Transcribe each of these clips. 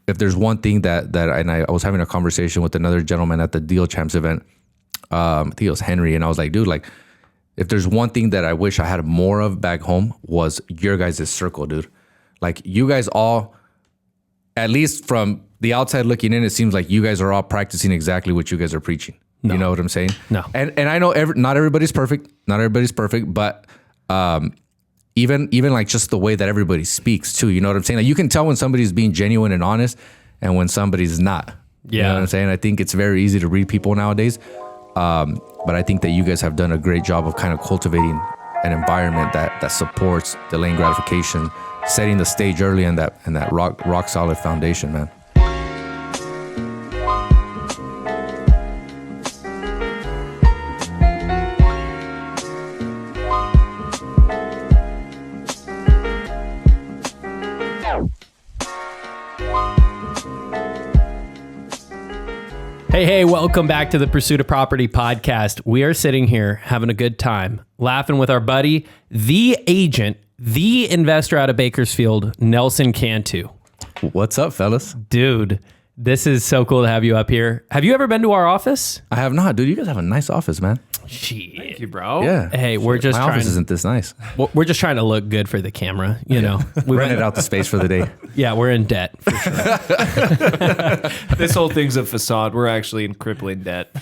if there's one thing and I was having a conversation with another gentleman at the Deal Champs event, I think it was Henry, and I was like, dude, like, if there's one thing that I wish I had more of back home was your guys' circle, dude. Like, you guys all, at least from the outside looking in, it seems like you guys are all practicing exactly what you guys are preaching. No. You know what I'm saying? No. And I know not everybody's perfect. Not everybody's perfect, but even like just the way that everybody speaks too. You know what I'm saying? Like, you can tell when somebody's being genuine and honest and when somebody's not. Yeah. You know what I'm saying? I think it's very easy to read people nowadays. But I think that you guys have done a great job of kind of cultivating an environment that supports delaying gratification, setting the stage early and that rock solid foundation, man. Hey, welcome back to the Pursuit of Property podcast. We are sitting here having a good time, laughing with our buddy, the agent, the investor out of Bakersfield, Nelson Cantu. What's up, fellas? Dude, this is so cool to have you up here. Have you ever been to our office? I have not, dude. You guys have a nice office, man. Shit. Thank you, bro. Yeah. Hey, we're just My office isn't this nice. We're just trying to look good for the camera, you know. We rented out the space for the day. Yeah, we're in debt for sure. This whole thing's a facade. We're actually in crippling debt.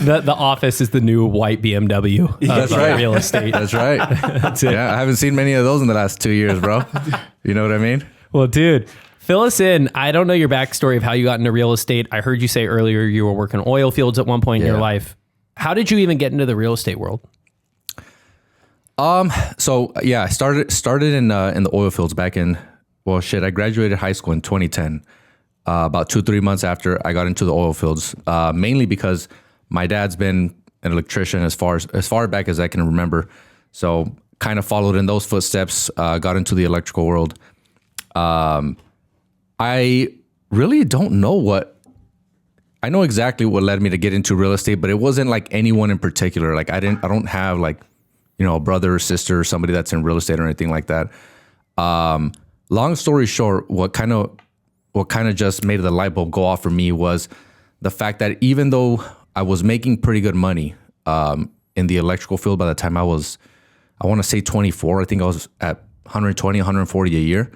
The office is the new white BMW of That's right. real estate. That's right. That's it. Yeah, I haven't seen many of those in the last 2 years, bro. You know what I mean? Well, dude, fill us in. I don't know your backstory of how you got into real estate. I heard you say earlier you were working oil fields at one point in your life. How did you even get into the real estate world? So yeah, I started in the oil fields back in, I graduated high school in 2010. About 2-3 months after I got into the oil fields, mainly because my dad's been an electrician as far back as I can remember. So kind of followed in those footsteps, got into the electrical world. I really don't know I know exactly what led me to get into real estate, but it wasn't like anyone in particular. Like I don't have like, you know, a brother or sister or somebody that's in real estate or anything like that. Long story short, what kind of just made the light bulb go off for me was the fact that even though I was making pretty good money in the electrical field by the time I want to say 24, I think I was at 120, 140 a year.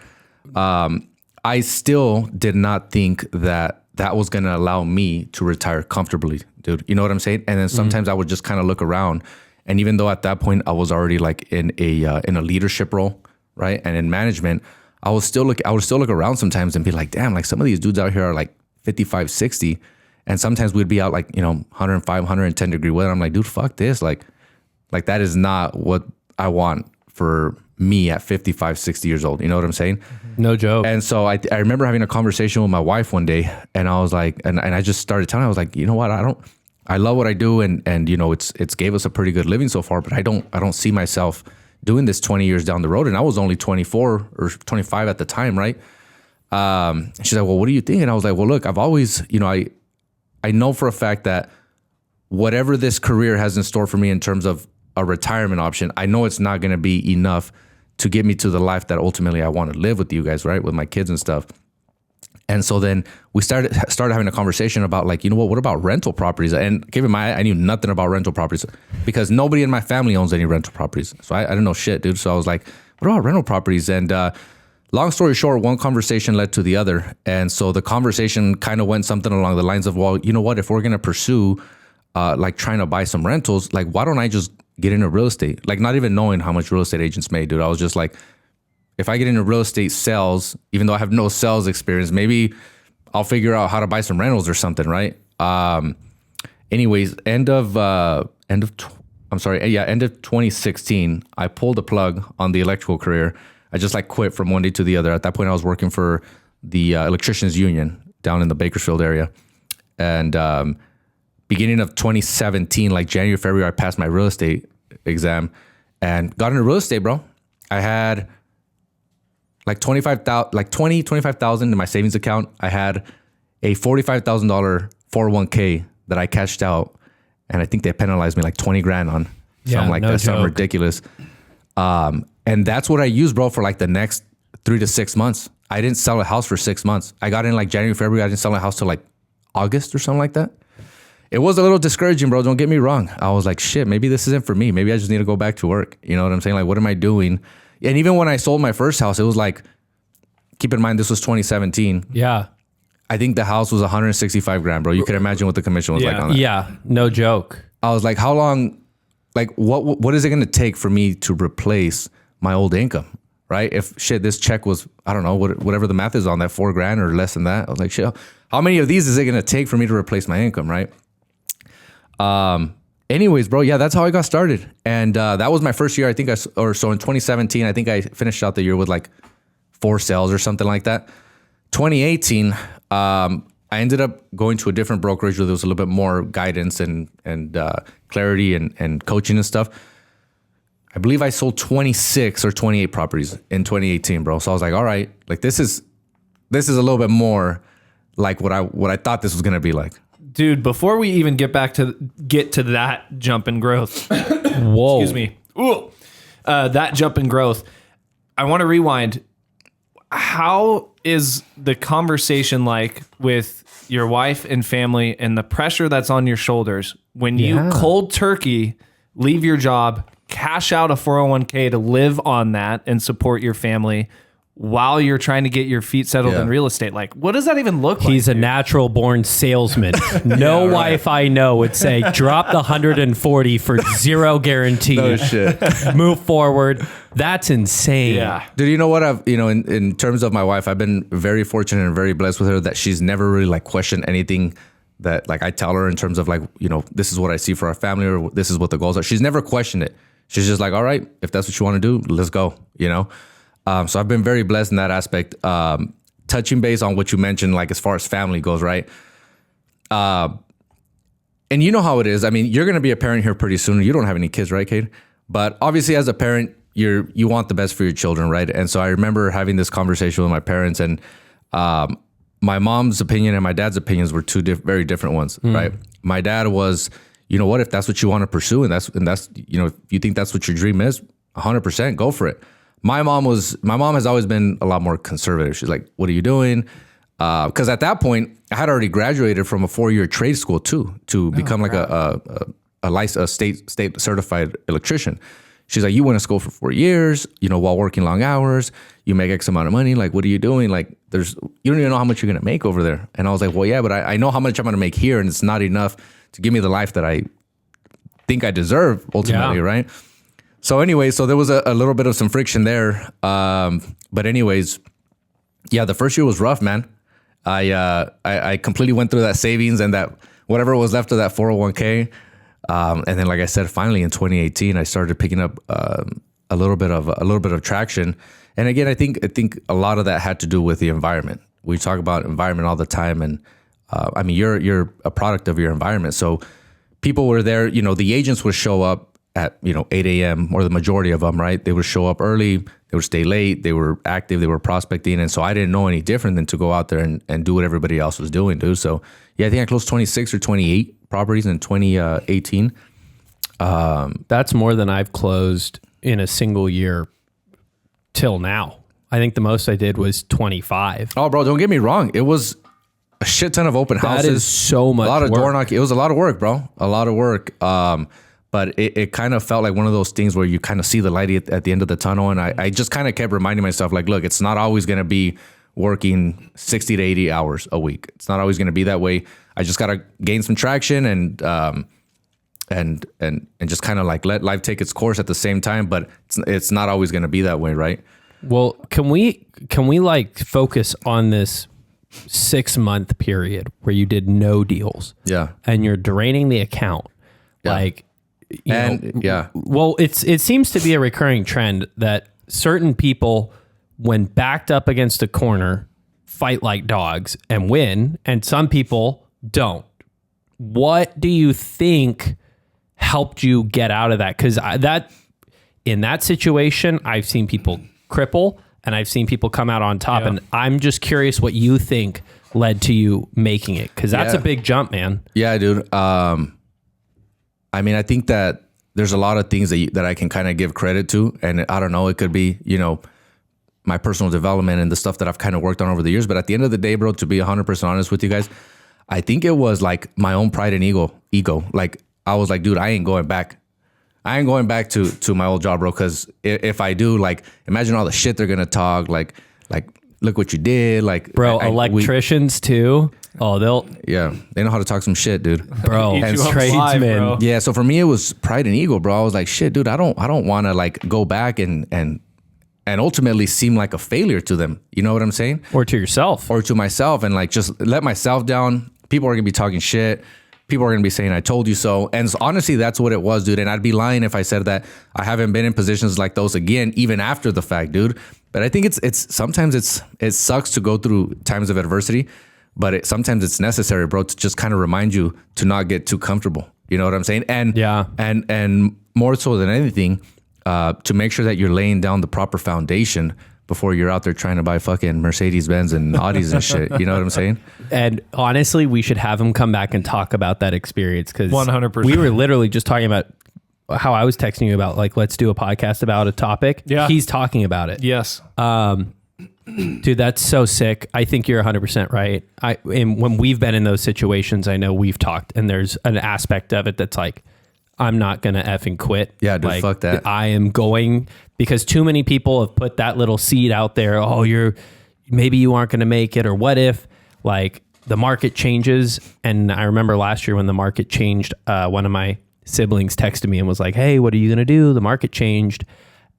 I still did not think that was going to allow me to retire comfortably, dude. You know what I'm saying? And then sometimes I would just kind of look around, and even though at that point I was already like in a leadership role, right, and in management, I would still look around sometimes and be like, damn, like some of these dudes out here are like 55, 60, and sometimes we'd be out like, you know, 105, 110 degree weather. I'm like, dude, fuck this, like that is not what I want for me at 55, 60 years old. You know what I'm saying? No joke. And so I remember having a conversation with my wife one day, and I was like, and I just started telling her, I was like, you know what, I love what I do, and you know, it's gave us a pretty good living so far, but I don't see myself doing this 20 years down the road. And I was only 24 or 25 at the time, right? She's like, well, what do you think? And I was like, well, look, I've always, you know, I know for a fact that whatever this career has in store for me in terms of a retirement option, I know it's not going to be enough to get me to the life that ultimately I want to live with you guys, right? With my kids and stuff. And so then we started having a conversation about like, you know what about rental properties? And keep in mind, I knew nothing about rental properties because nobody in my family owns any rental properties. So I didn't know shit, dude. So I was like, what about rental properties? And long story short, one conversation led to the other. And so the conversation kind of went something along the lines of, well, you know what, if we're going to pursue like trying to buy some rentals, like why don't I just get into real estate? Like not even knowing how much real estate agents made, dude. I was just like, if I get into real estate sales, even though I have no sales experience, maybe I'll figure out how to buy some rentals or something, right? Anyways, end of 2016, I pulled the plug on the electrical career. I just like quit from one day to the other. At that point, I was working for the electricians union down in the Bakersfield area. And beginning of 2017, like January, February, I passed my real estate exam and got into real estate, bro. I had like $25,000 in my savings account. I had a $45,000 401k that I cashed out, and I think they penalized me like 20 grand on. So I'm like, that's something ridiculous. And that's what I used, bro, for like the next 3 to 6 months. I didn't sell a house for 6 months. I got in like January, February. I didn't sell a house till like August or something like that. It was a little discouraging, bro. Don't get me wrong. I was like, shit, maybe this isn't for me. Maybe I just need to go back to work. You know what I'm saying? Like, what am I doing? And even when I sold my first house, it was like, keep in mind, this was 2017. Yeah. I think the house was 165 grand, bro. You can imagine what the commission was like on that. Yeah. No joke. I was like, how long, like, what is it going to take for me to replace my old income? Right? If shit, this check was, I don't know, whatever the math is on that, 4 grand or less than that. I was like, shit, how many of these is it going to take for me to replace my income? Right? Anyways, bro, yeah, that's how I got started. And that was my first year, I think so in 2017, I think I finished out the year with like 4 sales or something like that. 2018, I ended up going to a different brokerage where there was a little bit more guidance and clarity and coaching and stuff. I believe I sold 26 or 28 properties in 2018, bro. So I was like, all right, like this is a little bit more like what I thought this was going to be like. Dude, before we even get to that jump in growth, Whoa. excuse me, that jump in growth, I want to rewind. How is the conversation like with your wife and family and the pressure that's on your shoulders when you cold turkey leave your job, cash out a 401k to live on that and support your family while you're trying to get your feet settled in real estate? Like, what does that even look like? He's a natural born salesman. No wife I know would say, drop the 140 for zero guarantee. No shit. Move forward. That's insane. Yeah. Dude, you know what? In terms of my wife, I've been very fortunate and very blessed with her that she's never really like questioned anything that like I tell her in terms of like, this is what I see for our family or this is what the goals are. She's never questioned it. She's just like, all right, if that's what you want to do, let's go, So I've been very blessed in that aspect. Touching base on what you mentioned, like as far as family goes, right? And you know how it is. I mean, you're going to be a parent here pretty soon. You don't have any kids, right, Cade? But obviously as a parent, you want the best for your children, right? And so I remember having this conversation with my parents, and my mom's opinion and my dad's opinions were two very different ones, right? My dad was, you know what, if that's what you want to pursue and that's if you think that's what your dream is, 100% go for it. My mom has always been a lot more conservative. She's like, what are you doing? Because at that point I had already graduated from a 4-year trade school too, to become like a state certified electrician. She's like, you went to school for 4 years, while working long hours, you make X amount of money. Like, what are you doing? Like, you don't even know how much you're going to make over there. And I was like, well, yeah, but I know how much I'm going to make here, and it's not enough to give me the life that I think I deserve ultimately, right? So anyway, there was a little bit of some friction there. But anyways, yeah, the first year was rough, man. I completely went through that savings and that whatever was left of that 401k. And then, like I said, finally in 2018, I started picking up a little bit of traction. And again, I think a lot of that had to do with the environment. We talk about environment all the time, and I mean, you're a product of your environment. So people were there. The agents would show up at 8 a.m. or the majority of them, right? They would show up early. They would stay late. They were active. They were prospecting, and so I didn't know any different than to go out there and do what everybody else was doing, dude. So yeah, I think I closed 26 or 28 properties in 2018. That's more than I've closed in a single year till now. I think the most I did was 25. Oh, bro, don't get me wrong. It was a shit ton of open houses. That is so much work. A lot of work. door knocking. It was a lot of work, bro. A lot of work. But it kind of felt like one of those things where you kind of see the light at the end of the tunnel. And I just kind of kept reminding myself, like, look, it's not always going to be working 60 to 80 hours a week. It's not always going to be that way. I just got to gain some traction and just kind of like let life take its course at the same time. But it's not always going to be that way, right? Well, can we like focus on this 6-month period where you did no deals? Yeah. And you're draining the account. Yeah. Like, yeah. Well, it seems to be a recurring trend that certain people, when backed up against a corner, fight like dogs and win, and some people don't. What do you think helped you get out of that? Because in that situation, I've seen people cripple and I've seen people come out on top. Yeah. And I'm just curious what you think led to you making it, because that's a big jump, man. Yeah, dude. I mean, I think that there's a lot of things that I can kind of give credit to, and I don't know, it could be, my personal development and the stuff that I've kind of worked on over the years. But at the end of the day, bro, to be 100% honest with you guys, I think it was like my own pride and ego. Like I was like, dude, I ain't going back. I ain't going back to my old job, bro. Cause if I do, like, imagine all the shit they're going to talk, like, look what you did. Like, bro, electricians too. Oh, they know how to talk some shit, dude. Bro, Eat and you up tradesmen. alive, bro. Yeah. So for me, it was pride and ego, bro. I was like, shit, dude, I don't want to like go back and ultimately seem like a failure to them. You know what I'm saying? Or to yourself. Or to myself, and like just let myself down. People are going to be talking shit. People are going to be saying, I told you so. And so, honestly, that's what it was, dude. And I'd be lying if I said that I haven't been in positions like those again, even after the fact, dude. But I think sometimes it sucks to go through times of adversity, but sometimes it's necessary, bro, to just kind of remind you to not get too comfortable. You know what I'm saying? And yeah. And more so than anything, to make sure that you're laying down the proper foundation before you're out there trying to buy fucking Mercedes-Benz and Audis and shit. You know what I'm saying? And honestly, we should have him come back and talk about that experience, because 100%. we were literally just talking about how I was texting you about, like, let's do a podcast about a topic. Yeah. He's talking about it. Yes. Dude, that's so sick. I think you're 100% right. And when we've been in those situations, I know we've talked, and there's an aspect of it that's like, I'm not going to effing quit. Yeah, dude, like, fuck that. I am going, because too many people have put that little seed out there. Oh, maybe you aren't going to make it, or what if, like, the market changes. And I remember last year when the market changed, one of my siblings texted me and was like, hey, what are you going to do? The market changed.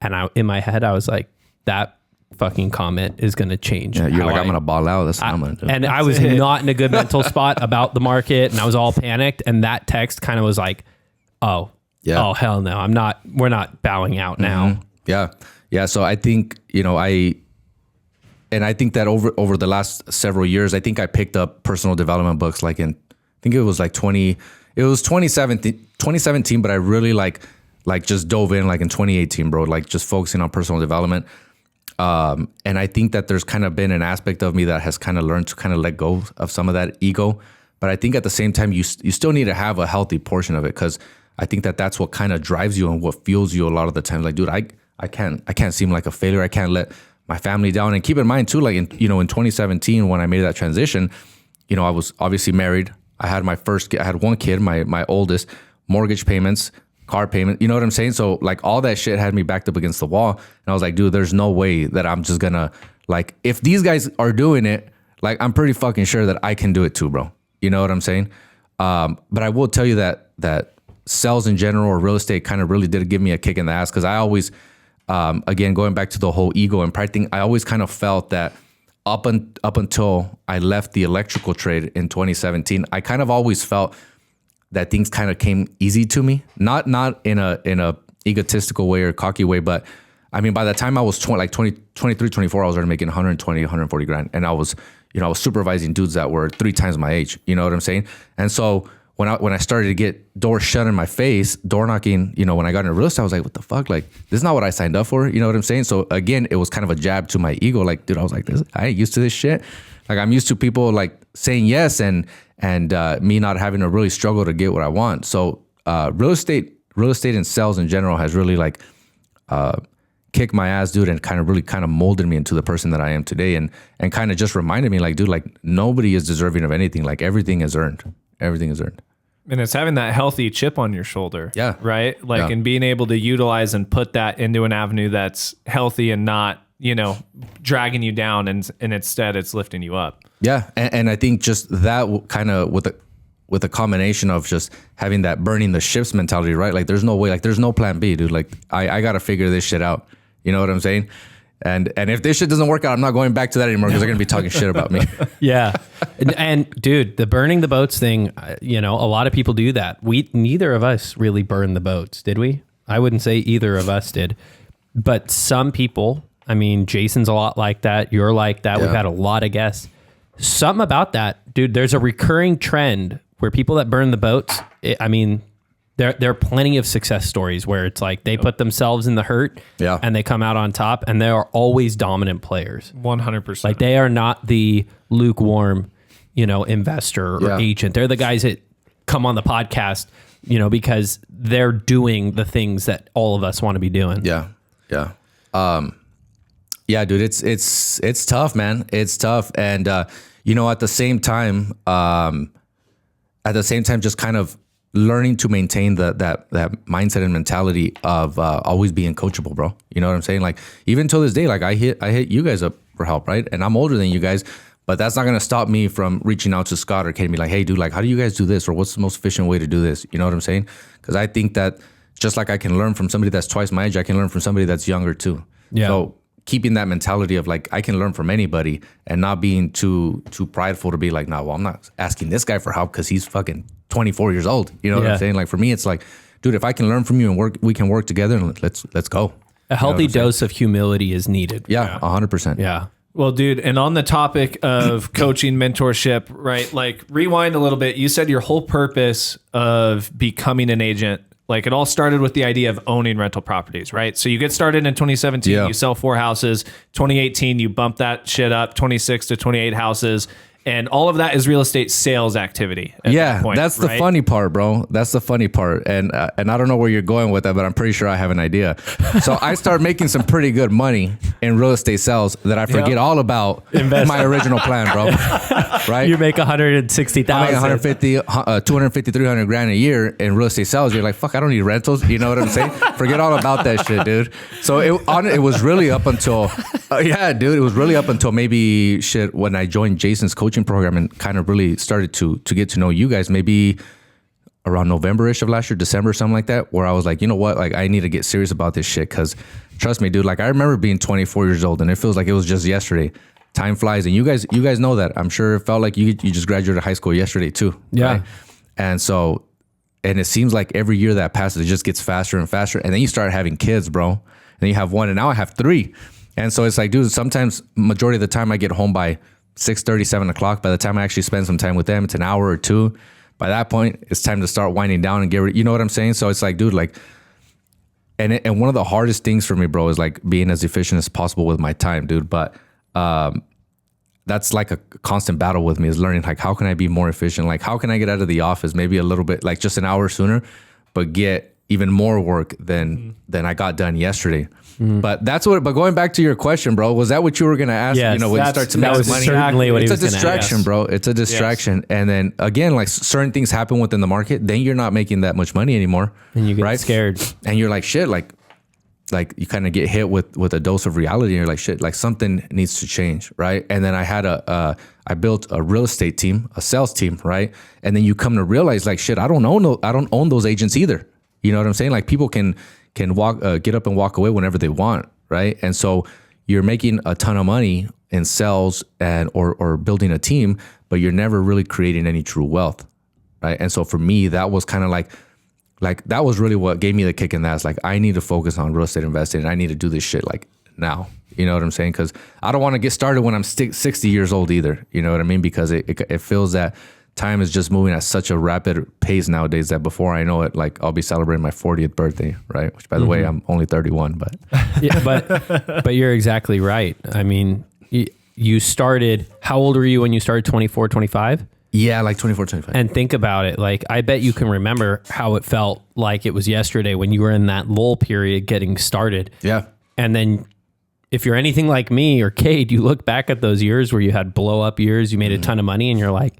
And in my head, I was like, that fucking comment is going to change. Yeah, you're like, I'm going to ball out. That's what I'm going to do. And I was not in a good mental spot about the market, and I was all panicked. And that text kind of was like, oh, hell no, we're not bowing out now. Mm-hmm. Yeah. So I think, I think that over the last several years, I think I picked up personal development books like I think it was 2017, but I really like just dove in like in 2018, bro, like just focusing on personal development. And I think that there's kind of been an aspect of me that has kind of learned to kind of let go of some of that ego. But I think at the same time, you still need to have a healthy portion of it, because I think that that's what kind of drives you and what fuels you a lot of the time. Like, dude, I can't seem like a failure. I can't let my family down. And keep in mind too, like in 2017, when I made that transition, I was obviously married. I had one kid, my oldest, mortgage payments, car payment. You know what I'm saying? So like all that shit had me backed up against the wall. And I was like, dude, there's no way that I'm just gonna, like, if these guys are doing it, like, I'm pretty fucking sure that I can do it too, bro. You know what I'm saying? But I will tell you that sales in general, or real estate, kind of really did give me a kick in the ass, because I always, again, going back to the whole ego and pride thing, I always kind of felt that up until I left the electrical trade in 2017, I kind of always felt that things kind of came easy to me, not in a egotistical way or cocky way, but I mean, by the time I was 23, 24, I was already making 120, 140 grand, and I was supervising dudes that were 3 times my age. You know what I'm saying? And so when I started to get doors shut in my face, door knocking, when I got into real estate, I was like, what the fuck? Like, this is not what I signed up for. You know what I'm saying? So again, it was kind of a jab to my ego. Like, dude, I was like, I ain't used to this shit. Like, I'm used to people like saying yes and me not having to really struggle to get what I want. So real estate and sales in general has really like kicked my ass, dude, and kind of molded me into the person that I am today, and kind of just reminded me, like, dude, like, nobody is deserving of anything. Like, everything is earned. Everything is earned. And it's having that healthy chip on your shoulder. Yeah. Right? Like, and being able to utilize and put that into an avenue that's healthy and not, dragging you down, and instead it's lifting you up. Yeah. And I think just that kind of with a combination of just having that burning the ships mentality, right? Like, there's no way, like, there's no plan B, dude. Like, I got to figure this shit out. You know what I'm saying? And if this shit doesn't work out, I'm not going back to that anymore, because they're going to be talking shit about me. Yeah. And dude, the burning the boats thing, a lot of people do that. Neither of us really burned the boats, did we? I wouldn't say either of us did. But some people, I mean, Jason's a lot like that. You're like that. Yeah. We've had a lot of guests. Something about that, dude, there's a recurring trend where people that burn the boats, there are plenty of success stories where it's like they put themselves in the hurt, and they come out on top, and they are always dominant players. 100%. Like, they are not the lukewarm, investor or agent. They're the guys that come on the podcast, because they're doing the things that all of us want to be doing. Yeah. Yeah. Yeah, dude, it's tough, man. It's tough. And, at the same time, just kind of learning to maintain that mindset and mentality of always being coachable, bro. You know what I'm saying? Like, even till this day, like I hit you guys up for help, right? And I'm older than you guys, but that's not going to stop me from reaching out to Scott or Kate and be like, hey, dude, like, how do you guys do this? Or what's the most efficient way to do this? You know what I'm saying? Because I think that just like I can learn from somebody that's twice my age, I can learn from somebody that's younger too. Yeah. So keeping that mentality of like, I can learn from anybody and not being too prideful to be like, no, well, I'm not asking this guy for help because he's fucking 24 years old. You know what I'm saying? Like, for me, it's like, dude, if I can learn from you and we can work together, and let's go. A healthy dose of humility is needed. Yeah, 100%. Yeah. Well, dude, and on the topic of coaching, mentorship, right? Like, rewind a little bit. You said your whole purpose of becoming an agent, like, it all started with the idea of owning rental properties, right? So you get started in 2017, you sell 4 houses. 2018, you bump that shit up, 26 to 28 houses. And all of that is real estate sales activity. Yeah, that point, that's the funny part, bro. That's the funny part. And I don't know where you're going with that, but I'm pretty sure I have an idea. So I start making some pretty good money in real estate sales that I forget all about my original plan, bro. Right? You make 160,000. I make 150, 250, 300 grand a year in real estate sales. You're like, fuck, I don't need rentals. You know what I'm saying? Forget all about that shit, dude. So it was really up until, it was really up until maybe when I joined Jason's coaching program and kind of really started to get to know you guys, maybe around November-ish of last year, December, something like that, where I was like, you know what, like, I need to get serious about this shit. Because trust me, dude, like, I remember being 24 years old and it feels like it was just yesterday. Time flies, and you guys know that. I'm sure it felt like you just graduated high school yesterday too. Yeah. Right? And so, and it seems like every year that passes, it just gets faster and faster. And then you start having kids, bro. And then you have 1, and now I have 3. And so it's like, dude, sometimes majority of the time I get home by 6:30, 7 o'clock. By the time I actually spend some time with them, it's an hour or 2. By that point, it's time to start winding down and get ready. You know what I'm saying? So it's like, dude, like, and one of the hardest things for me, bro, is like being as efficient as possible with my time, dude. But that's like a constant battle with me, is learning, like, how can I be more efficient? Like, how can I get out of the office maybe a little bit, like just an hour sooner, but get even more work than I got done yesterday. But going back to your question, bro, was that what you were going to ask? Yes, when you start to make money, certainly what it's he a was distraction, bro. It's a distraction. Yes. And then again, like, certain things happen within the market, then you're not making that much money anymore. And you get scared. And you're like, shit, like you kind of get hit with a dose of reality, and you're like, shit, like, something needs to change. Right. And then I built a real estate team, a sales team. Right. And then you come to realize, like, shit, I don't own those agents either. You know what I'm saying? Like, people can walk, get up and walk away whenever they want, right? And so you're making a ton of money in sales or building a team, but you're never really creating any true wealth, right? And so for me, that was kind of like that was really what gave me the kick in the ass. Like, I need to focus on real estate investing, and I need to do this shit like now. You know what I'm saying? Because I don't want to get started when I'm 60 years old either. You know what I mean? Because it feels that time is just moving at such a rapid pace nowadays that before I know it, like, I'll be celebrating my 40th birthday, right? Which, by the way, I'm only 31, but yeah, but you're exactly right. I mean, you started, how old were you when you started? 24, 25? Yeah, like 24, 25. And think about it. Like, I bet you can remember how it felt like it was yesterday when you were in that lull period getting started. Yeah. And then if you're anything like me or Cade, you look back at those years where you had blow up years, you made a ton of money, and you're like,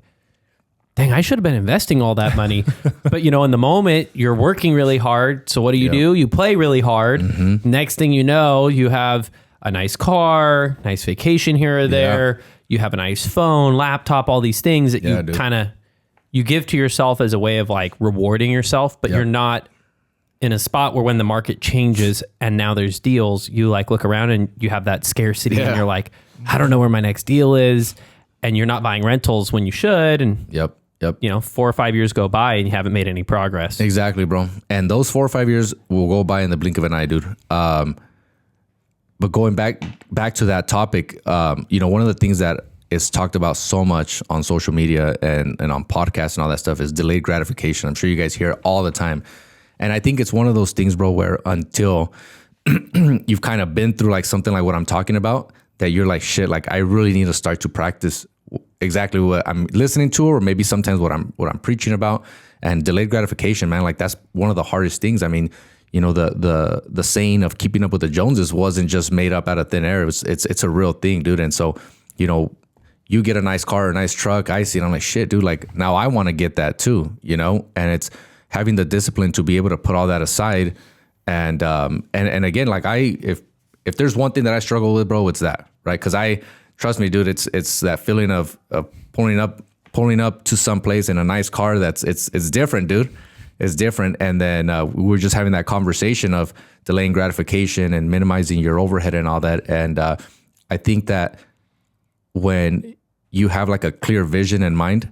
dang, I should have been investing all that money. But, in the moment, you're working really hard. So what do? You play really hard. Mm-hmm. Next thing you know, you have a nice car, nice vacation here or there. Yeah. You have a nice phone, laptop, all these things that you kind of, you give to yourself as a way of like rewarding yourself, but you're not in a spot where when the market changes and now there's deals, you like look around and you have that scarcity and you're like, I don't know where my next deal is. And you're not buying rentals when you should. And 4 or 5 years go by and you haven't made any progress. Exactly, bro. And those 4 or 5 years will go by in the blink of an eye, dude. But going back to that topic, one of the things that is talked about so much on social media and on podcasts and all that stuff is delayed gratification. I'm sure you guys hear it all the time. And I think it's one of those things, bro, where until you've kind of been through like something like what I'm talking about, that you're like, shit, like, I really need to start to practice exactly what I'm listening to, or maybe sometimes what I'm preaching about. And delayed gratification, man, like, that's one of the hardest things. I mean, the saying of keeping up with the Joneses wasn't just made up out of thin air. It's a real thing, dude. And so, you get a nice car, a nice truck, I see it, I'm like, shit, dude, like now I want to get that too, and it's having the discipline to be able to put all that aside. And again, like if there's one thing that I struggle with, bro, it's that, right? Cause trust me, dude, it's that feeling of pulling up to some place in a nice car. It's different, dude. It's different. And then we were just having that conversation of delaying gratification and minimizing your overhead and all that. And I think that when you have like a clear vision in mind,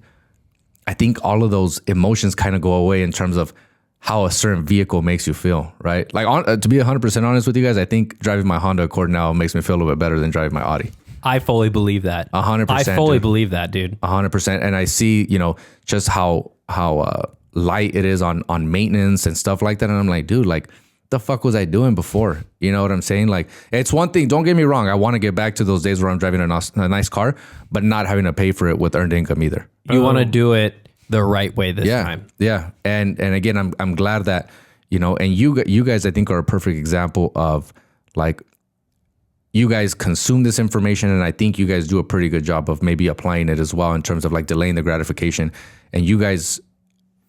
I think all of those emotions kind of go away in terms of how a certain vehicle makes you feel, right? Like to be 100% honest with you guys, I think driving my Honda Accord now makes me feel a little bit better than driving my Audi. I fully believe that. 100%. I fully believe that, dude. 100%. And I see, just how light it is on maintenance and stuff like that. And I'm like, dude, like the fuck was I doing before? You know what I'm saying? Like, it's one thing, don't get me wrong, I want to get back to those days where I'm driving a nice car, but not having to pay for it with earned income either. You want to do it the right way this time. Yeah. And again, I'm glad that, and you guys, I think, are a perfect example of like, you guys consume this information, and I think you guys do a pretty good job of maybe applying it as well in terms of like delaying the gratification. And you guys,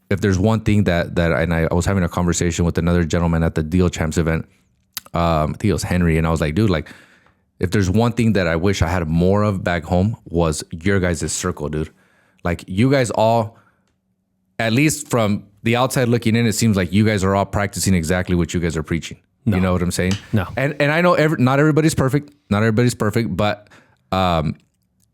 if there's one thing that I was having a conversation with another gentleman at the Deal Champs event, I think it was Henry, and I was like, dude, like if there's one thing that I wish I had more of back home was your guys' circle, dude. Like you guys all, at least from the outside looking in, it seems like you guys are all practicing exactly what you guys are preaching. No. You know what I'm saying? No. And I know not everybody's perfect. Not everybody's perfect, but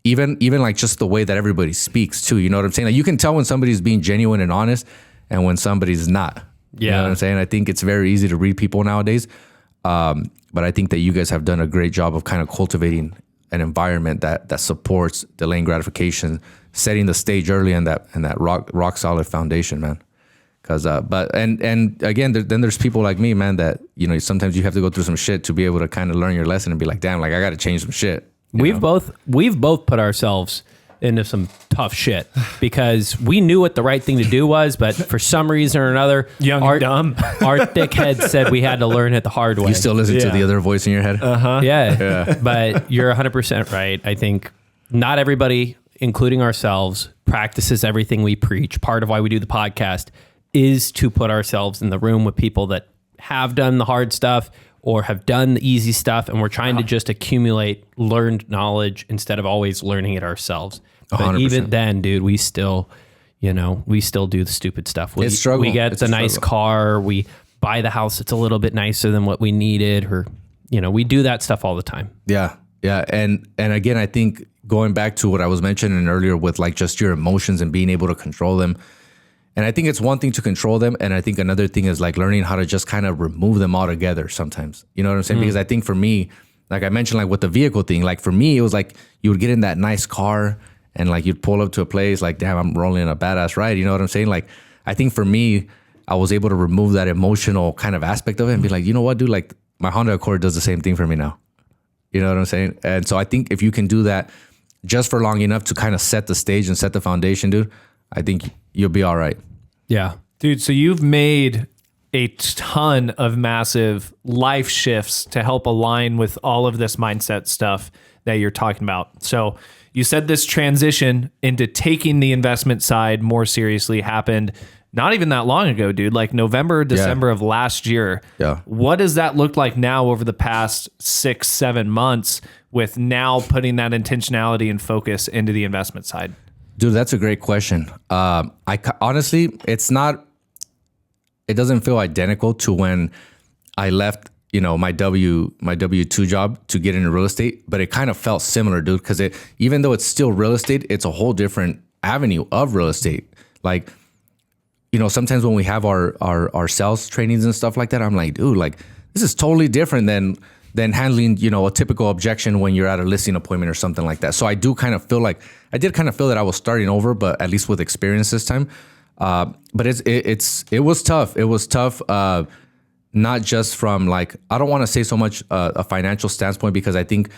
even like just the way that everybody speaks too. You know what I'm saying? Like you can tell when somebody's being genuine and honest and when somebody's not. Yeah. You know what I'm saying? I think it's very easy to read people nowadays. But I think that you guys have done a great job of kind of cultivating an environment that supports delaying gratification, setting the stage early and that rock solid foundation, man. Cause, and again, then there's people like me, man, that, sometimes you have to go through some shit to be able to kind of learn your lesson and be like, damn, like I got to change some shit. We've both put ourselves into some tough shit because we knew what the right thing to do was, but for some reason or another, our dickhead said we had to learn it the hard way. You still listen to the other voice in your head? Uh-huh. Yeah. But you're 100% right. I think not everybody, including ourselves, practices everything we preach. Part of why we do the podcast is to put ourselves in the room with people that have done the hard stuff or have done the easy stuff, and we're trying to just accumulate learned knowledge instead of always learning it ourselves. But 100%. Even then, dude, we still do the stupid stuff. We get the nice car, we buy the house that's a little bit nicer than what we needed, or we do that stuff all the time. Yeah. And again, I think going back to what I was mentioning earlier with like just your emotions and being able to control them. And I think it's one thing to control them. And I think another thing is like learning how to just kind of remove them altogether sometimes. You know what I'm saying? Because I think for me, like I mentioned, like with the vehicle thing, like for me, it was like you would get in that nice car and like you'd pull up to a place like, damn, I'm rolling in a badass ride. You know what I'm saying? Like, I think for me, I was able to remove that emotional kind of aspect of it and be like, you know what, dude, like my Honda Accord does the same thing for me now. You know what I'm saying? And so I think if you can do that just for long enough to kind of set the stage and set the foundation, dude, I think you'll be all right. Yeah. Dude, so you've made a ton of massive life shifts to help align with all of this mindset stuff that you're talking about. So you said this transition into taking the investment side more seriously happened not even that long ago, dude, like November, December of last year. Yeah. What does that look like now over the past 6-7 months with now putting that intentionality and focus into the investment side? Dude, that's a great question. Honestly, it doesn't feel identical to when I left, my W-2 job to get into real estate, but it kind of felt similar, dude, because even though it's still real estate, it's a whole different avenue of real estate. Like, sometimes when we have our sales trainings and stuff like that, I'm like, dude, like this is totally different than handling, a typical objection when you're at a listing appointment or something like that. So I did kind of feel that I was starting over, but at least with experience this time. But it was tough. It was tough. Not just from like, I don't want to say so much a financial standpoint, because I think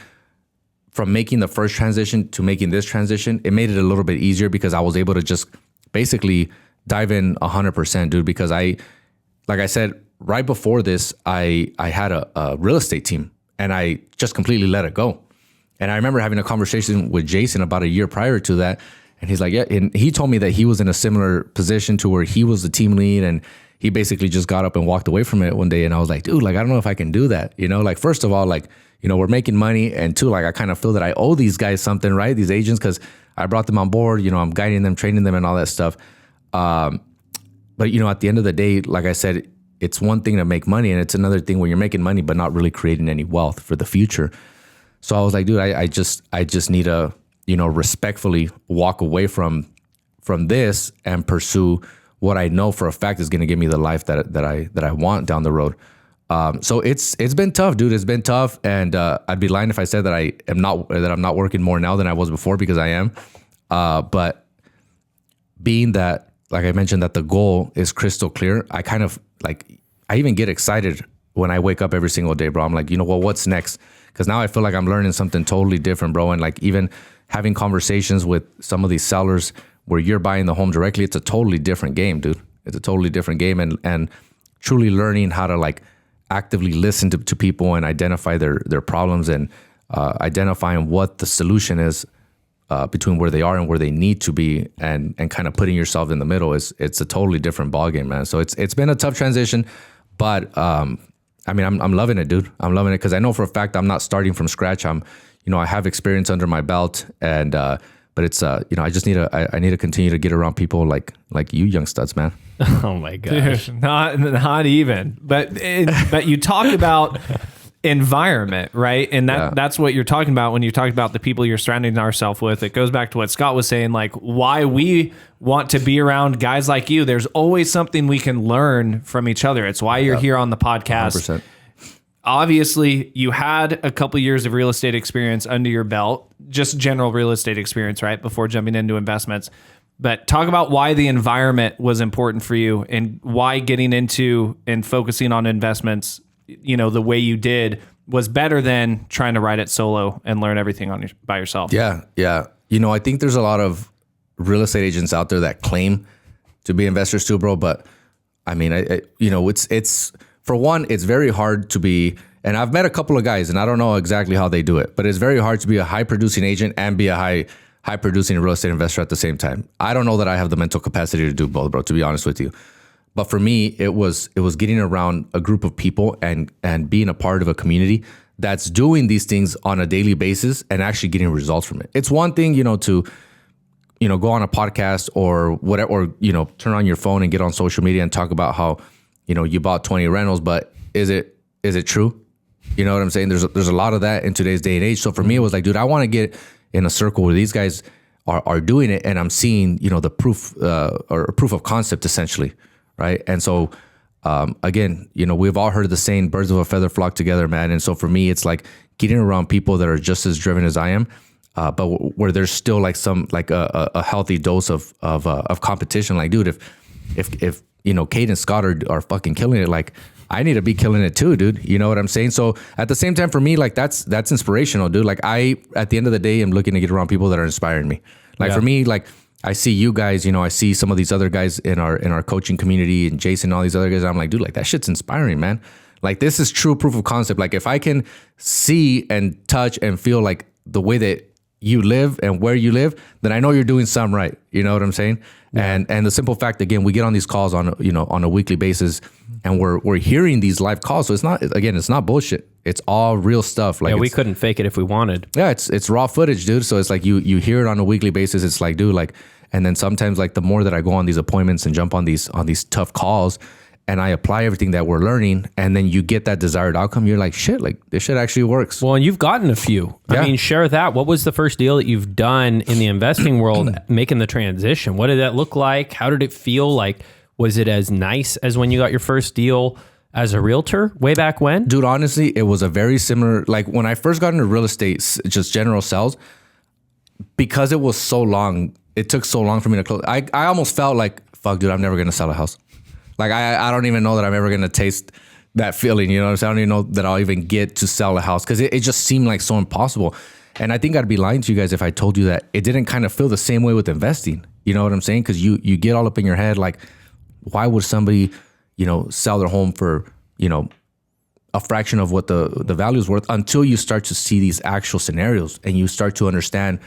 from making the first transition to making this transition, it made it a little bit easier because I was able to just basically dive in 100%, dude, because like I said, right before this, I had a real estate team, and I just completely let it go. And I remember having a conversation with Jason about a year prior to that. And he's like, yeah. And he told me that he was in a similar position to where he was the team lead, and he basically just got up and walked away from it one day. And I was like, dude, like, I don't know if I can do that. You know, like, first of all, like, you know, we're making money. And two, like, I kind of feel that I owe these guys something, right? These agents, because I brought them on board, you know, I'm guiding them, training them and all that stuff. But, you know, at the end of the day, like I said, it's one thing to make money, and it's another thing when you're making money, but not really creating any wealth for the future. So I was like, dude, I just need to, you know, respectfully walk away from this and pursue what I know for a fact is going to give me the life that I want down the road. So it's been tough, dude. It's been tough, and I'd be lying if I said that I'm not working more now than I was before, because I am. But being that, like I mentioned, that the goal is crystal clear, I kind of like, I even get excited when I wake up every single day, bro. I'm like, you know what, what's next? Because now I feel like I'm learning something totally different, bro. And like, even having conversations with some of these sellers where you're buying the home directly, it's a totally different game, dude. It's a totally different game, and truly learning how to like actively listen to people and identify their problems, and identifying what the solution is between where they are and where they need to be, and kind of putting yourself in the middle it's a totally different ballgame, man. So it's been a tough transition, but I mean, I'm loving it, dude. I'm loving it because I know for a fact I'm not starting from scratch. I have experience under my belt, and but it's you know, I need to continue to get around people like you young studs, man. Oh my gosh. Dude, not even. But you talk about environment, right? And that's what you're talking about when you talk about the people you're surrounding ourselves with. It goes back to what Scott was saying, like why we want to be around guys like you. There's always something we can learn from each other. It's why you're here on the podcast. 100%. Obviously, you had a couple years of real estate experience under your belt, just general real estate experience, right? Before jumping into investments. But talk about why the environment was important for you, and why getting into and focusing on investments, you know, the way you did was better than trying to ride it solo and learn everything by yourself. Yeah. You know, I think there's a lot of real estate agents out there that claim to be investors too, bro. But I mean, it's for one, it's very hard to be, and I've met a couple of guys, and I don't know exactly how they do it, but it's very hard to be a high producing agent and be a high producing real estate investor at the same time. I don't know that I have the mental capacity to do both, bro, to be honest with you. But for me, it was getting around a group of people and being a part of a community that's doing these things on a daily basis and actually getting results from it. It's one thing, you know, to, you know, go on a podcast or whatever, or, you know, turn on your phone and get on social media and talk about how, you know, you bought 20 rentals, but is it true? You know what I'm saying? There's a lot of that in today's day and age. So for me, it was like, dude, I want to get in a circle where these guys are doing it, and I'm seeing, you know, the proof or proof of concept essentially. Right. And so, again, you know, we've all heard the saying, birds of a feather flock together, man. And so for me, it's like getting around people that are just as driven as I am, but where there's still like some, like a healthy dose of competition. Like, dude, if you know, Kate and Scott are fucking killing it, like I need to be killing it too, dude. You know what I'm saying? So at the same time, for me, like that's inspirational, dude. Like at the end of the day, I'm looking to get around people that are inspiring me. Like for me, like, I see you guys, you know, I see some of these other guys in our coaching community, and Jason and all these other guys. I'm like, dude, like that shit's inspiring, man. Like this is true proof of concept. Like if I can see and touch and feel like the way that you live and where you live, then I know you're doing something right. You know what I'm saying? Yeah. And the simple fact, again, we get on these calls on a weekly basis, and we're hearing these live calls. So it's not bullshit. It's all real stuff. Like, yeah, we couldn't fake it if we wanted. Yeah, it's raw footage, dude. So it's like you hear it on a weekly basis. It's like, dude, like, and then sometimes like the more that I go on these appointments and jump on these tough calls, and I apply everything that we're learning, and then you get that desired outcome, you're like, shit, like this shit actually works. Well, and you've gotten a few. Yeah. I mean, share that. What was the first deal that you've done in the investing world, making the transition? What did that look like? How did it feel? Like, was it as nice as when you got your first deal as a realtor way back when? Dude, honestly, it was a very similar, like when I first got into real estate, just general sales, because it was so long, it took so long for me to close. I almost felt like, fuck, dude, I'm never going to sell a house. Like, I don't even know that I'm ever going to taste that feeling. You know what I'm saying? I don't even know that I'll even get to sell a house, because it just seemed like so impossible. And I think I'd be lying to you guys if I told you that it didn't kind of feel the same way with investing. You know what I'm saying? Because you get all up in your head, like, why would somebody, sell their home for, a fraction of what the value is worth, until you start to see these actual scenarios and you start to understand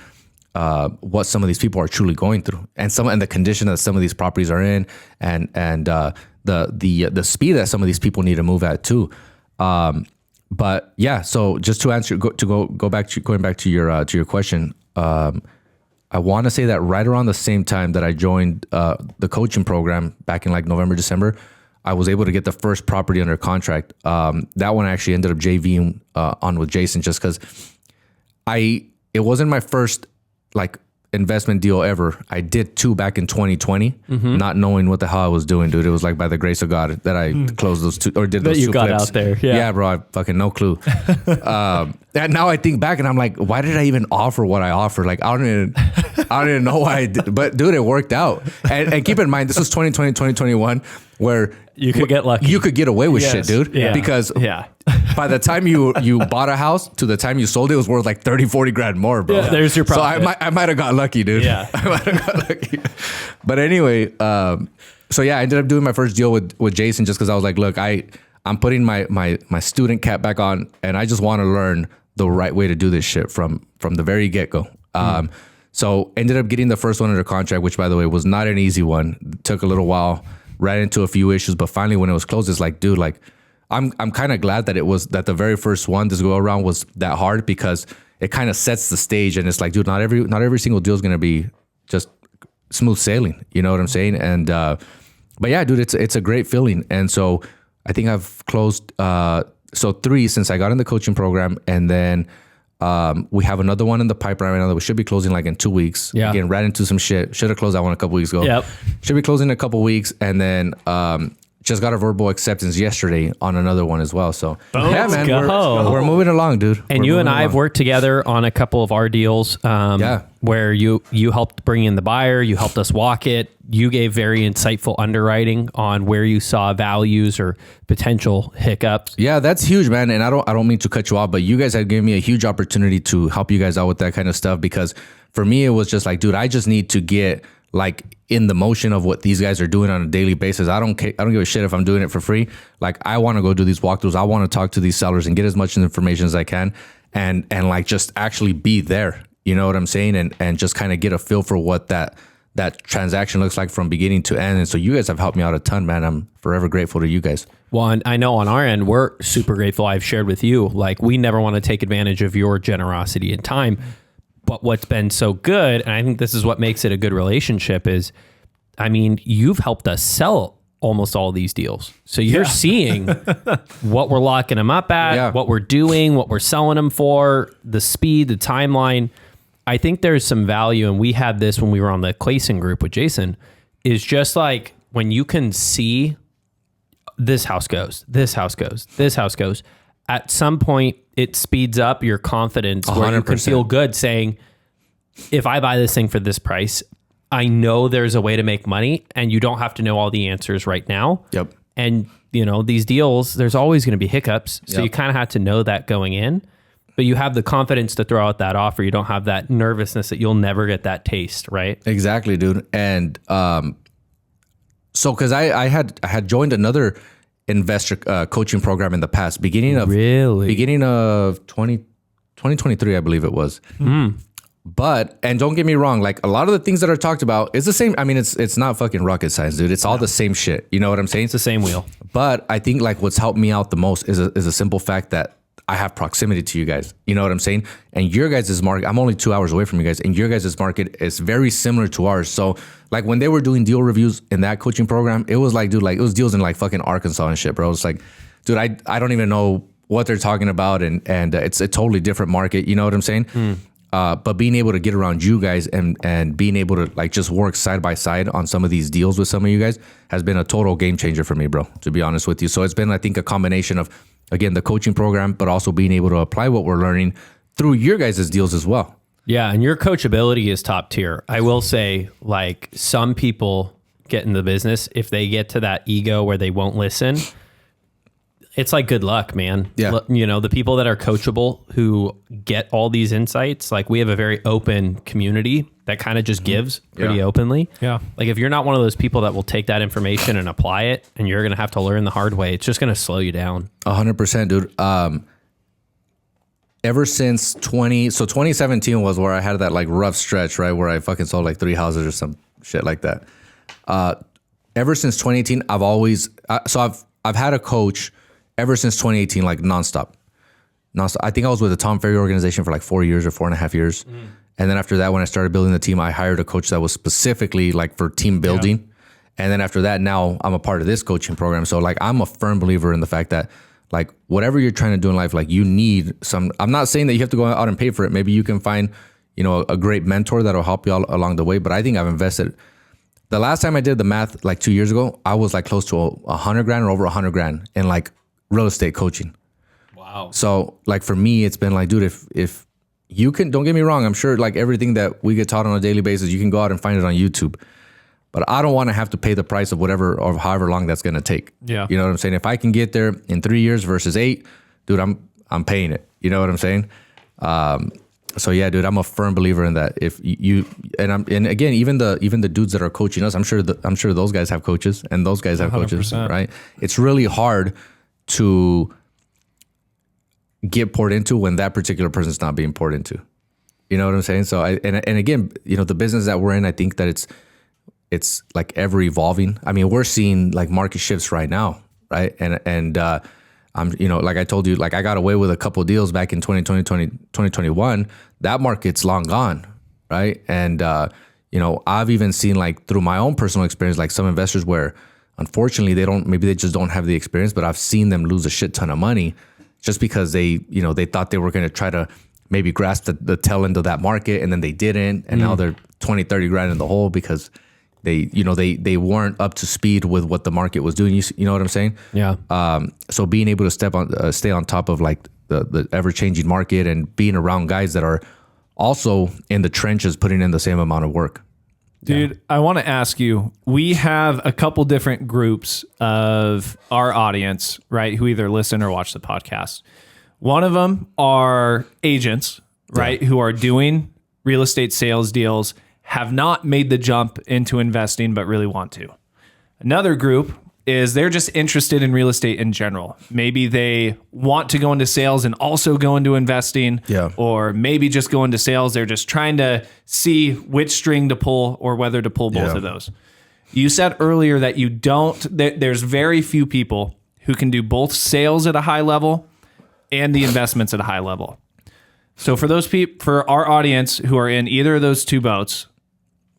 what some of these people are truly going through, and the condition that some of these properties are in, and the speed that some of these people need to move at too. But yeah, so just to answer, going back to your question, I want to say that right around the same time that I joined the coaching program back in like November, December, I was able to get the first property under contract. That one I actually ended up JVing on with Jason, just because it wasn't my first like investment deal ever. I did 2 back in 2020, not knowing what the hell I was doing, dude. It was like by the grace of God that I closed those 2 or did those 2 you got flips. out there. Yeah, bro, I fucking no clue. And now I think back and I'm like, why did I even offer what I offered? Like, I don't even know why I did. But dude, it worked out. And keep in mind, this was 2020, 2021, where You could get lucky. you could get away with shit, dude. Yeah. Because Yeah. by the time you bought a house to the time you sold it was worth like 30, 40 grand more, bro. Yeah, there's your profit. So I might have got lucky, dude. Yeah. I might have got lucky. But anyway, so yeah, I ended up doing my first deal with Jason, just because I was like, look, I'm putting my student cap back on, and I just want to learn the right way to do this shit from the very get-go. So ended up getting the first one under contract, which by the way was not an easy one. It took a little while, ran into a few issues, but finally when it was closed, it's like, dude, like I'm kind of glad that the very first one this go around was that hard, because it kind of sets the stage, and it's like, dude, not every single deal is gonna be just smooth sailing. You know what I'm saying? And but yeah, dude, it's a great feeling. And so I think I've closed 3 since I got in the coaching program, and then we have another one in the pipeline right now that we should be closing like in 2 weeks. Yeah. Again, ran into some shit. Should have closed that one a couple weeks ago. Yep. Should be closing in a couple weeks, and then just got a verbal acceptance yesterday on another one as well. So yeah, man, go. we're moving along, dude. And you and I have worked together on a couple of our deals, where you helped bring in the buyer, you helped us walk it, you gave very insightful underwriting on where you saw values or potential hiccups. Yeah, that's huge, man. And I don't mean to cut you off, but you guys have given me a huge opportunity to help you guys out with that kind of stuff, because for me it was just like, dude, I just need to get like in the motion of what these guys are doing on a daily basis. I don't give a shit if I'm doing it for free. Like, I want to go do these walkthroughs. I want to talk to these sellers and get as much information as I can, and like just actually be there. You know what I'm saying? And just kind of get a feel for what that transaction looks like from beginning to end. And so you guys have helped me out a ton, man. I'm forever grateful to you guys. Well, and I know on our end, we're super grateful. I've shared with you, like, we never want to take advantage of your generosity and time. But what's been so good, and I think this is what makes it a good relationship, is, I mean, you've helped us sell almost all these deals. So you're seeing what we're locking them up at, what we're doing, what we're selling them for, the speed, the timeline. I think there's some value, and we had this when we were on the Clayson group with Jason, is just like when you can see this house goes, this house goes, this house goes, at some point it speeds up your confidence 100%. Where you can feel good saying, if I buy this thing for this price, I know there's a way to make money, and you don't have to know all the answers right now. Yep. And these deals, there's always going to be hiccups. So you kind of have to know that going in, but you have the confidence to throw out that offer. You don't have that nervousness that you'll never get that taste, right? Exactly, dude. And so cause I had joined another investor coaching program in the past, beginning of 2023, I believe it was. But, and don't get me wrong, like a lot of the things that are talked about is the same. I mean, it's not fucking rocket science, dude. It's all the same shit. You know what I'm saying? It's the same wheel. But I think like what's helped me out the most is a simple fact that I have proximity to you guys. You know what I'm saying? And your guys' market, I'm only 2 hours away from you guys, and your guys' market is very similar to ours. So like when they were doing deal reviews in that coaching program, it was like, dude, like it was deals in like fucking Arkansas and shit, bro. It's like, dude, I don't even know what they're talking about. And it's a totally different market. You know what I'm saying? But being able to get around you guys and being able to like just work side by side on some of these deals with some of you guys has been a total game changer for me, bro, to be honest with you. So it's been, I think, a combination of, again, the coaching program, but also being able to apply what we're learning through your guys' deals as well. Yeah. And your coachability is top tier. I will say, like, some people get in the business, if they get to that ego where they won't listen, It's like good luck, man. Yeah. You know, the people that are coachable who get all these insights, like we have a very open community that kind of just gives pretty openly. Yeah. Like if you're not one of those people that will take that information and apply it and you're going to have to learn the hard way, it's just going to slow you down. 100%, dude. Ever since 2017 was where I had that like rough stretch, right? Where I fucking sold like 3 houses or some shit like that. Ever since 2018, I've had a coach ever since 2018, like nonstop. I think I was with the Tom Ferry organization for like 4 years or 4.5 years. And then after that, when I started building the team, I hired a coach that was specifically like for team building. Yeah. And then after that, now I'm a part of this coaching program. So like, I'm a firm believer in the fact that like whatever you're trying to do in life, like you need some, I'm not saying that you have to go out and pay for it. Maybe you can find, you know, a great mentor that'll help you all along the way. But I think I've invested. The last time I did the math, like 2 years ago, I was like close to $100,000 or over $100,000 in like real estate coaching. Wow. So like for me, it's been like, dude, if you can, don't get me wrong, I'm sure like everything that we get taught on a daily basis, you can go out and find it on YouTube. But I don't want to have to pay the price of whatever or however long that's going to take. Yeah. You know what I'm saying? If I can get there in 3 years versus 8, dude, I'm paying it. You know what I'm saying? So yeah, dude, I'm a firm believer in that. If you and again, even the dudes that are coaching us, I'm sure those guys have coaches and those guys have 100%. coaches, right? It's really hard to get poured into when that particular person's not being poured into. You know what I'm saying? So and again, you know, the business that we're in, I think that it's like ever evolving. I mean, we're seeing like market shifts right now, right? And I'm, you know, like I told you, like I got away with a couple of deals back in 2021. That market's long gone, right? And you know, I've even seen like through my own personal experience, like some investors where unfortunately maybe they just don't have the experience, but I've seen them lose a shit ton of money just because they thought they were going to try to maybe grasp the tail end of that market and then they didn't. And now they're 20-30 grand in the hole because they weren't up to speed with what the market was doing. You know what I'm saying? Yeah. So being able to stay on top of like the ever changing market and being around guys that are also in the trenches, putting in the same amount of work. Dude, I want to ask you, we have a couple different groups of our audience, right, who either listen or watch the podcast. One of them are agents, right, who are doing real estate sales deals, have not made the jump into investing, but really want to. Another group is they're just interested in real estate in general. Maybe they want to go into sales and also go into investing, or maybe just go into sales. They're just trying to see which string to pull or whether to pull both of those. You said earlier that there's very few people who can do both sales at a high level and the investments at a high level. So for those people, for our audience who are in either of those two boats,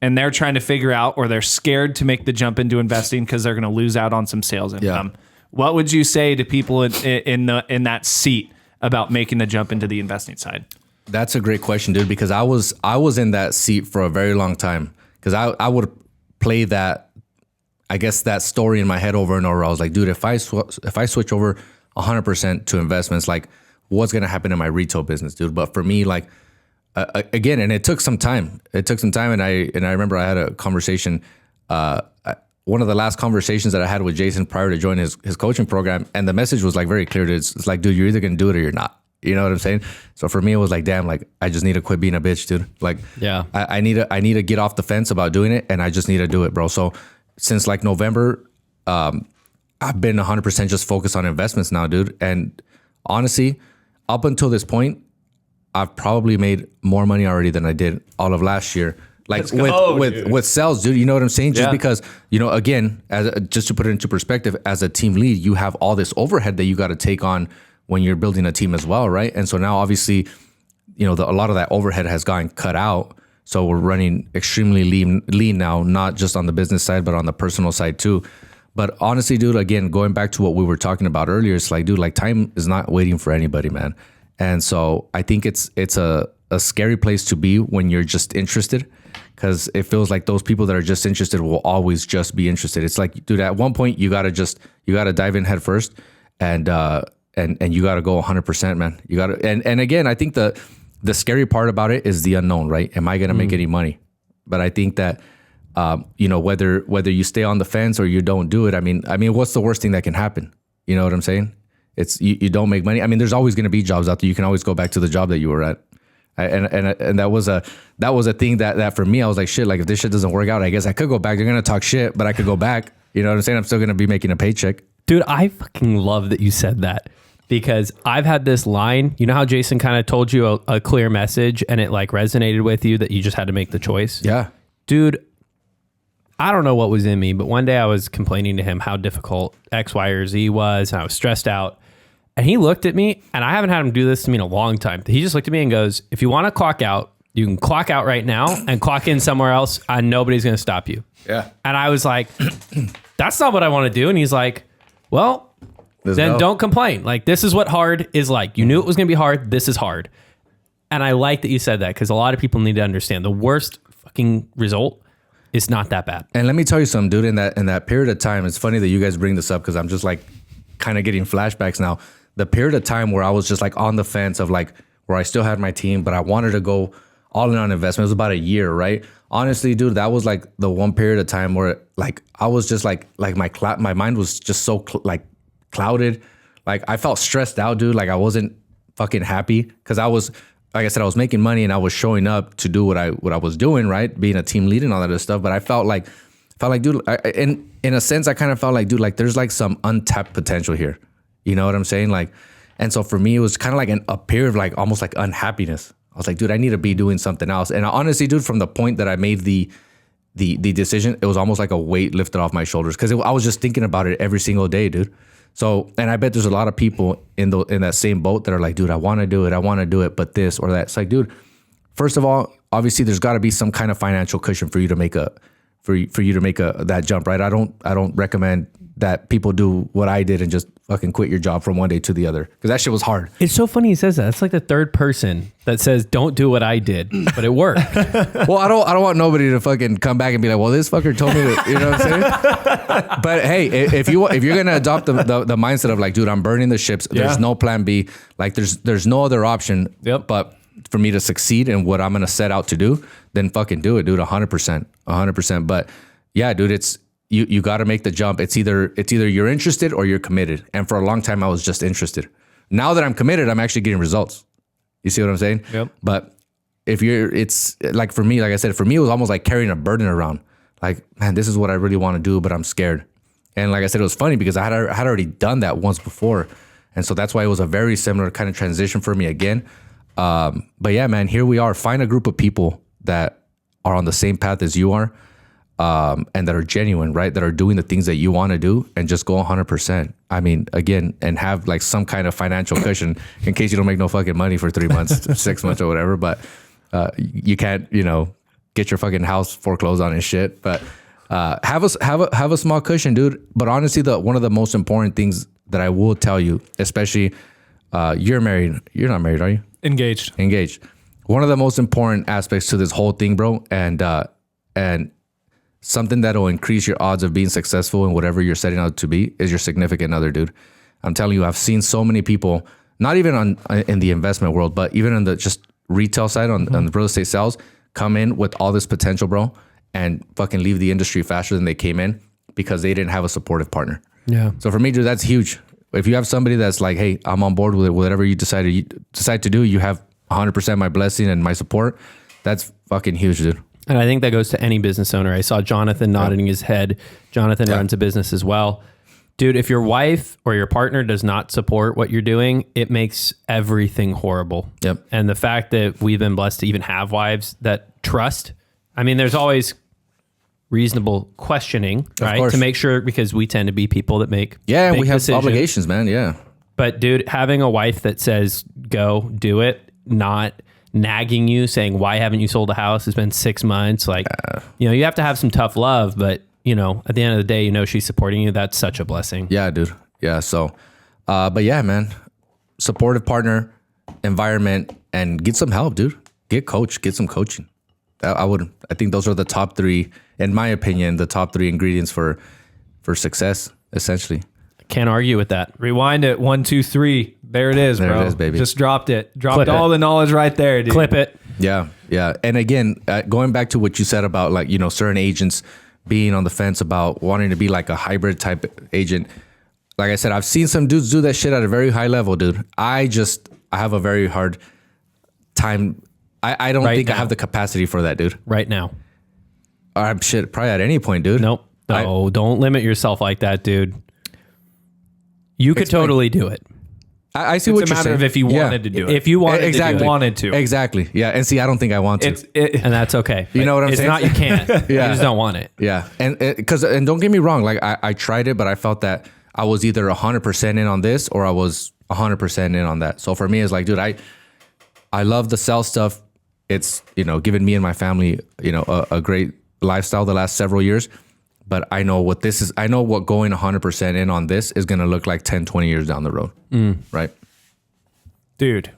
and they're trying to figure out, or they're scared to make the jump into investing because they're going to lose out on some sales income. What would you say to people in that seat about making the jump into the investing side? That's a great question, dude, because I was in that seat for a very long time because I would play that, I guess, that story in my head over and over. I was like, dude, if I switch over 100% to investments, like what's going to happen in my retail business, dude? But for me, like, again, and it took some time. And I remember I had a conversation, one of the last conversations that I had with Jason prior to joining his coaching program, and the message was like very clear. It's like, dude, you're either gonna do it or you're not. You know what I'm saying? So for me, it was like, damn, like I just need to quit being a bitch, dude. Like, I need to get off the fence about doing it, and I just need to do it, bro. So since like November, I've been 100% just focused on investments now, dude. And honestly, up until this point, I've probably made more money already than I did all of last year. Like with sales, dude, you know what I'm saying? Just because, you know, again, just to put it into perspective, as a team lead, you have all this overhead that you got to take on when you're building a team as well, right? And so now obviously, you know, a lot of that overhead has gotten cut out. So we're running extremely lean now, not just on the business side, but on the personal side too. But honestly, dude, again, going back to what we were talking about earlier, it's like, dude, like time is not waiting for anybody, man. And so I think it's a scary place to be when you're just interested, because it feels like those people that are just interested will always just be interested. It's like, dude, at one point you gotta dive in head first, and you gotta go 100%, man. You gotta, and again, I think the scary part about it is the unknown, right? Am I gonna make any money? But I think that you know, whether you stay on the fence or you don't do it, I mean, what's the worst thing that can happen? You know what I'm saying? It's you don't make money. I mean, there's always going to be jobs out there. You can always go back to the job that you were at. And that was a thing that for me, I was like, shit, like if this shit doesn't work out, I guess I could go back. They're going to talk shit, but I could go back. You know what I'm saying? I'm still going to be making a paycheck. Dude, I fucking love that you said that, because I've had this line. You know how Jason kind of told you a clear message and it like resonated with you that you just had to make the choice? Yeah. Dude, I don't know what was in me, but one day I was complaining to him how difficult X, Y, or Z was, and I was stressed out. And he looked at me, and I haven't had him do this to me in a long time. He just looked at me and goes, if you want to clock out, you can clock out right now and clock in somewhere else, and nobody's going to stop you. Yeah. And I was like, that's not what I want to do. And he's like, well, Let's then go. don't complain. Like, this is what hard is like. You knew it was going to be hard. This is hard. And I like that you said that, because a lot of people need to understand the worst fucking result is not that bad. And let me tell you something, dude, in that period of time, it's funny that you guys bring this up, because I'm just like kind of getting flashbacks now. The period of time where I was just like on the fence of like where I still had my team, but I wanted to go all in on investment. It was about a year, right? Honestly, dude, that was like the one period of time where like I was just like my mind was just so clouded. Like I felt stressed out, dude. Like I wasn't fucking happy, because I was, like I said, I was making money and I was showing up to do what I was doing, right? Being a team lead and all that other stuff. But I felt like, dude, in a sense, I kind of felt like, dude, like there's like some untapped potential here. You know what I'm saying? Like, and so for me, it was kind of like a period of like almost like unhappiness. I was like, dude, I need to be doing something else. And honestly, dude, from the point that I made the decision, it was almost like a weight lifted off my shoulders, because I was just thinking about it every single day, dude. So, and I bet there's a lot of people in that same boat that are like, dude, I want to do it, but this or that. It's like, dude, first of all, obviously there's got to be some kind of financial cushion for you to make that jump, right? I don't recommend that people do what I did and just fucking quit your job from one day to the other, because that shit was hard. It's so funny he says that. It's like the third person that says, don't do what I did, but it worked. Well, I don't want nobody to fucking come back and be like, well, this fucker told me that, you know what I'm saying? But hey, if you're going to adopt the mindset of like, dude, I'm burning the ships. There's no plan B. Like there's no other option. Yep. But for me to succeed in what I'm going to set out to do, then fucking do it, dude. 100%. But yeah, dude, it's, you got to make the jump. It's either you're interested or you're committed. And for a long time, I was just interested. Now that I'm committed, I'm actually getting results. You see what I'm saying? Yep. But it's like for me, like I said, for me, it was almost like carrying a burden around. Like, man, this is what I really want to do, but I'm scared. And like I said, it was funny because I had already done that once before. And so that's why it was a very similar kind of transition for me again. But yeah, man, here we are. Find a group of people that are on the same path as you are. And that are genuine, right? That are doing the things that you want to do, and just go 100%. I mean, again, and have like some kind of financial cushion in case you don't make no fucking money for 3 months, 6 months or whatever. But you can't, get your fucking house foreclosed on and shit. But have a small cushion, dude. But honestly, one of the most important things that I will tell you, especially you're married. You're not married, are you? Engaged. One of the most important aspects to this whole thing, bro, and something that'll increase your odds of being successful in whatever you're setting out to be is your significant other, dude. I'm telling you, I've seen so many people, not even in the investment world, but even in the just retail side on the real estate sales, come in with all this potential, bro, and fucking leave the industry faster than they came in because they didn't have a supportive partner. Yeah. So for me, dude, that's huge. If you have somebody that's like, hey, I'm on board with it, whatever you decide to do, you have 100% my blessing and my support. That's fucking huge, dude. And I think that goes to any business owner. I saw Jonathan nodding his head. Jonathan runs a business as well. Dude, if your wife or your partner does not support what you're doing, it makes everything horrible. Yep. And the fact that we've been blessed to even have wives that trust, I mean, there's always reasonable questioning, right? course. To make sure, because we tend to be people that make Yeah, big we have decisions. obligations, man. Yeah. But dude, having a wife that says, go do it, not nagging you saying, why haven't you sold a house? It's been 6 months. Like, you have to have some tough love, but at the end of the day, she's supporting you. That's such a blessing. Yeah, dude. Yeah. So, but yeah, man, supportive partner, environment, and get some help, dude. Get some coaching. I think those are the top three, in my opinion, the top three ingredients for success, essentially. Can't argue with that. Rewind it. 1, 2, 3. There it is, There bro. it is, baby. Just dropped it. Dropped Clip all it. the knowledge right there, dude. Clip it. Yeah. Yeah. And again, going back to what you said about like, certain agents being on the fence about wanting to be like a hybrid type agent. like I said, I've seen some dudes do that shit at a very high level, dude. I have a very hard time. I don't think I have the capacity for that, dude. Right now. Shit, probably at any point, dude. Nope. No, don't limit yourself like that, dude. You could totally do it. I see what you're saying. It's a matter of if you wanted to do it. If you wanted exactly. to do it. Wanted to. Exactly. Yeah. And see, I don't think I want to. And that's okay. You know what I'm saying? It's not you can't. You just don't want it. Yeah. And don't get me wrong. Like I tried it, but I felt that I was either 100% in on this or I was 100% in on that. So for me, it's like, dude, I love the sell stuff. It's, given me and my family, a great lifestyle the last several years. But I know what this is. I know what going 100% in on this is going to look like 10, 20 years down the road. Right? Dude.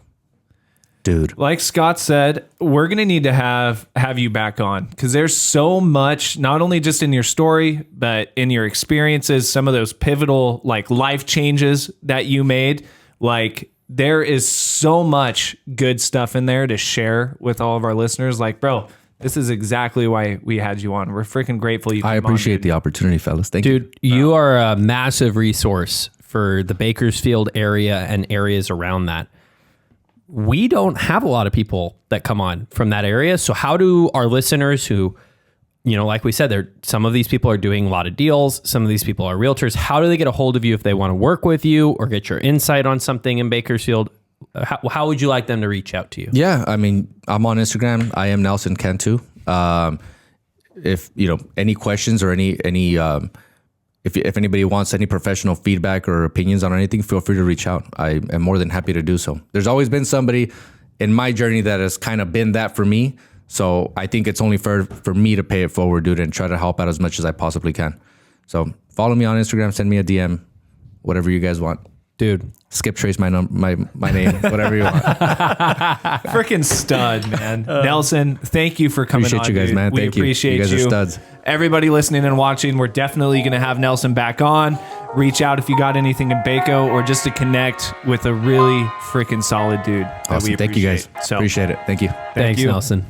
Like Scott said, we're going to need to have you back on because there's so much, not only just in your story, but in your experiences, some of those pivotal like life changes that you made. Like there is so much good stuff in there to share with all of our listeners. Like, bro, this is exactly why we had you on. We're freaking grateful you came on. I appreciate the opportunity, fellas. Thank you. Dude, you are a massive resource for the Bakersfield area and areas around that. We don't have a lot of people that come on from that area. So how do our listeners who, like we said, some of these people are doing a lot of deals. Some of these people are realtors. How do they get a hold of you if they want to work with you or get your insight on something in Bakersfield? How would you like them to reach out to you? Yeah, I mean, I'm on Instagram. I am Nelson Cantu. If any questions or any if anybody wants any professional feedback or opinions on anything, feel free to reach out. I am more than happy to do so. There's always been somebody in my journey that has kind of been that for me. So I think it's only fair for me to pay it forward, dude, and try to help out as much as I possibly can. So follow me on Instagram, send me a DM, whatever you guys want. Dude, skip trace my name, whatever you want. Freaking stud, man. Nelson, thank you for coming on. Appreciate you guys, dude. man. We Thank you. appreciate you. You guys are studs. Everybody listening and watching, we're definitely going to have Nelson back on. Reach out if you got anything in Baco or just to connect with a really freaking solid dude. Awesome. Thank you guys. So, appreciate it. Thank you. Thanks, you. Nelson.